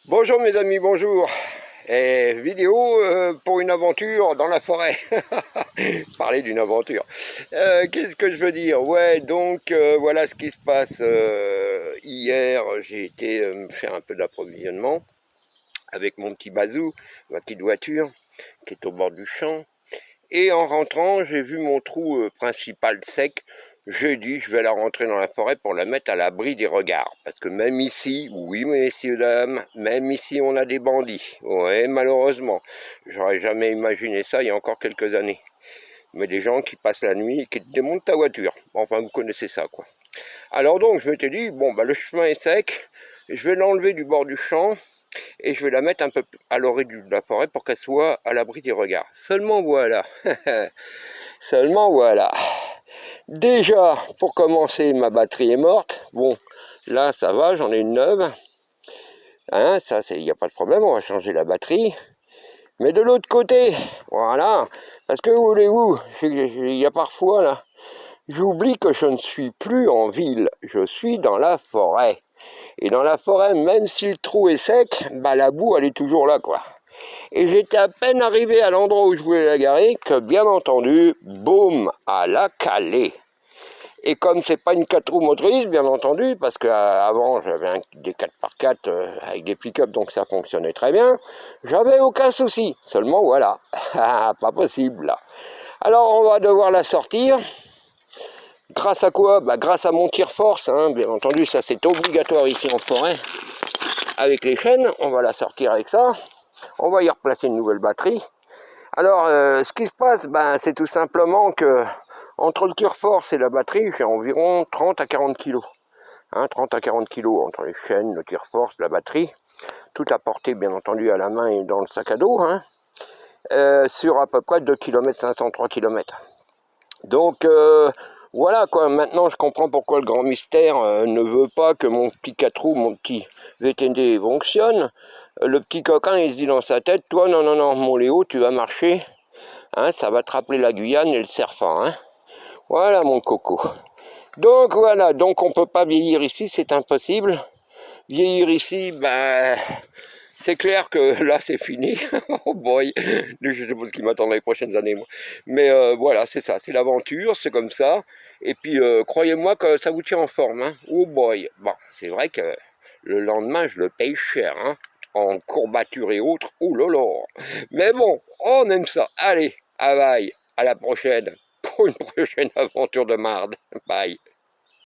Bonjour mes amis, bonjour. Et vidéo pour une aventure dans la forêt. Parler d'une aventure. Qu'est-ce que je veux dire? Ouais, donc voilà ce qui se passe. Hier, j'ai été me faire un peu d'approvisionnement avec mon petit bazou, ma petite voiture qui est au bord du champ. Et en rentrant, j'ai vu mon trou principal sec. J'ai dit, je vais la rentrer dans la forêt pour la mettre à l'abri des regards. Parce que même ici, oui messieurs, dames, même ici on a des bandits. Ouais, malheureusement. J'aurais jamais imaginé ça il y a encore quelques années. Mais des gens qui passent la nuit et qui te démontent ta voiture. Enfin, vous connaissez ça, quoi. Alors donc, je m'étais dit, bon, bah le chemin est sec. Je vais l'enlever du bord du champ et je vais la mettre un peu à l'orée de la forêt pour qu'elle soit à l'abri des regards. Seulement voilà. Seulement voilà. Déjà, pour commencer, ma batterie est morte. Bon, là, ça va, j'en ai une neuve. Hein, ça, il n'y a pas de problème, on va changer la batterie. Mais de l'autre côté, voilà, parce que voulez-vous, il y a parfois, là, j'oublie que je ne suis plus en ville, je suis dans la forêt. Et dans la forêt, même si le trou est sec, bah la boue, elle est toujours là, quoi. Et j'étais à peine arrivé à l'endroit où je voulais la garer, que bien entendu, boum, à la calée. Et comme c'est pas une 4 roues motrices, bien entendu, parce qu'avant j'avais des 4x4 avec des pick-up, donc ça fonctionnait très bien, j'avais aucun souci. Seulement voilà, pas possible là. Alors on va devoir la sortir. Grâce à quoi? Bah, grâce à mon tire-force, hein, bien entendu, ça c'est obligatoire ici en forêt. Avec les chaînes, on va la sortir avec ça. On va y replacer une nouvelle batterie. Alors, ce qui se passe, ben, c'est tout simplement que entre le tire-force et la batterie, j'ai environ 30 à 40 kg. Hein, 30 à 40 kg entre les chaînes, le tire-force, la batterie. Tout à porter, bien entendu, à la main et dans le sac à dos. Hein, sur à peu près 2 km 500, 3 km. Donc, voilà quoi. Maintenant, je comprends pourquoi le grand mystère ne veut pas que mon petit 4 roues, mon petit VTD fonctionne. Le petit coquin, il se dit dans sa tête, toi, non, non, non, mon Léo, tu vas marcher. Hein, ça va te rappeler la Guyane et le Cerfin. Hein. Voilà mon coco. Donc voilà, donc on ne peut pas vieillir ici, c'est impossible. Vieillir ici, ben, c'est clair que là c'est fini. Oh boy, je sais pas ce qui m'attend dans les prochaines années. Moi. Mais voilà, c'est ça, c'est l'aventure, c'est comme ça. Et puis croyez-moi que ça vous tient en forme. Hein. Oh boy, bon, c'est vrai que le lendemain je le paye cher. Hein. En courbature et autres, oh là là. Mais bon, on aime ça. Allez, à la prochaine pour une prochaine aventure de marde. Bye.